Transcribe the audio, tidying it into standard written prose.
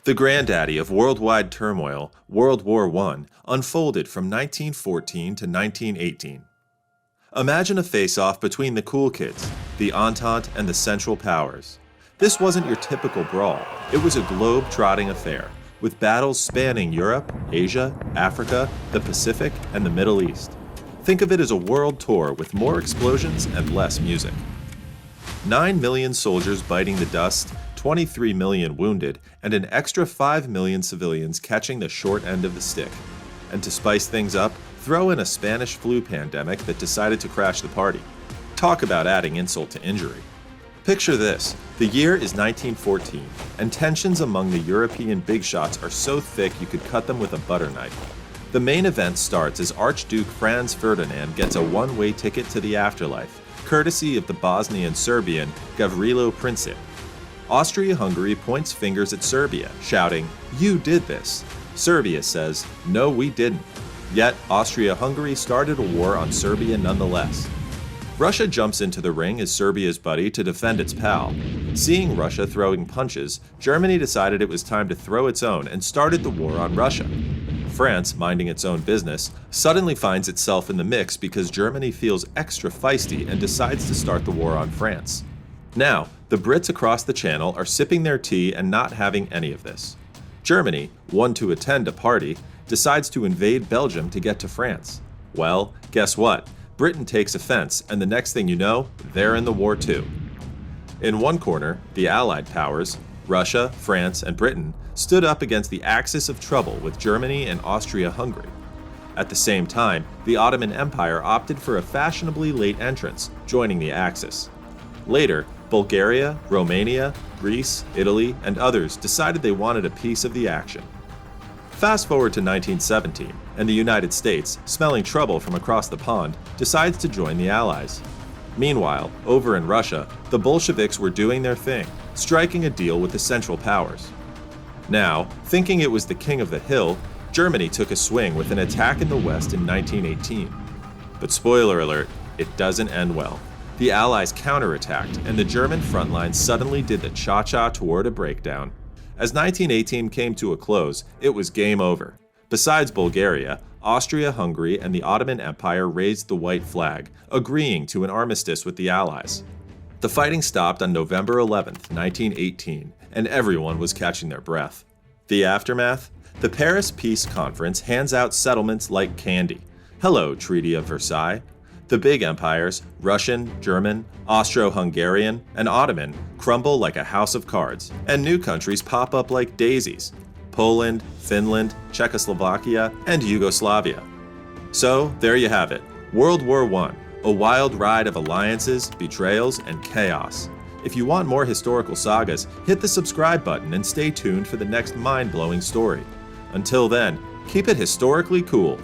The granddaddy of worldwide turmoil, World War I, unfolded from 1914 to 1918. Imagine a face-off between the cool kids, the Entente, and the Central Powers. This wasn't your typical brawl. It was a globe-trotting affair, with battles spanning Europe, Asia, Africa, the Pacific, and the Middle East. Think of it as a world tour with more explosions and less music. 9 million soldiers biting the dust, 23 million wounded, and an extra 5 million civilians catching the short end of the stick. And to spice things up, throw in a Spanish flu pandemic that decided to crash the party. Talk about adding insult to injury. Picture this. The year is 1914, and tensions among the European big shots are so thick you could cut them with a butter knife. The main event starts as Archduke Franz Ferdinand gets a one-way ticket to the afterlife, courtesy of the Bosnian-Serbian Gavrilo Princip. Austria-Hungary points fingers at Serbia, shouting, "You did this." Serbia says, "No, we didn't." Yet, Austria-Hungary started a war on Serbia nonetheless. Russia jumps into the ring as Serbia's buddy to defend its pal. Seeing Russia throwing punches, Germany decided it was time to throw its own and started the war on Russia. France, minding its own business, suddenly finds itself in the mix because Germany feels extra feisty and decides to start the war on France. Now, the Brits across the channel are sipping their tea and not having any of this. Germany, one to attend a party, decides to invade Belgium to get to France. Well, guess what? Britain takes offense, and the next thing you know, they're in the war too. In one corner, the Allied powers, Russia, France, and Britain, stood up against the axis of trouble with Germany and Austria-Hungary. At the same time, the Ottoman Empire opted for a fashionably late entrance, joining the Axis. Later, Bulgaria, Romania, Greece, Italy, and others decided they wanted a piece of the action. Fast forward to 1917, and the United States, smelling trouble from across the pond, decides to join the Allies. Meanwhile, over in Russia, the Bolsheviks were doing their thing, striking a deal with the Central Powers. Now, thinking it was the king of the hill, Germany took a swing with an attack in the West in 1918. But spoiler alert, it doesn't end well. The Allies counterattacked, and the German front line suddenly did the cha-cha toward a breakdown. As 1918 came to a close, it was game over. Besides Bulgaria, Austria-Hungary and the Ottoman Empire raised the white flag, agreeing to an armistice with the Allies. The fighting stopped on November 11, 1918, and everyone was catching their breath. The aftermath? The Paris Peace Conference hands out settlements like candy. Hello, Treaty of Versailles. The big empires, Russian, German, Austro-Hungarian, and Ottoman, crumble like a house of cards, and new countries pop up like daisies: Poland, Finland, Czechoslovakia, and Yugoslavia. So, there you have it. World War I, a wild ride of alliances, betrayals, and chaos. If you want more historical sagas, hit the subscribe button and stay tuned for the next mind-blowing story. Until then, keep it historically cool.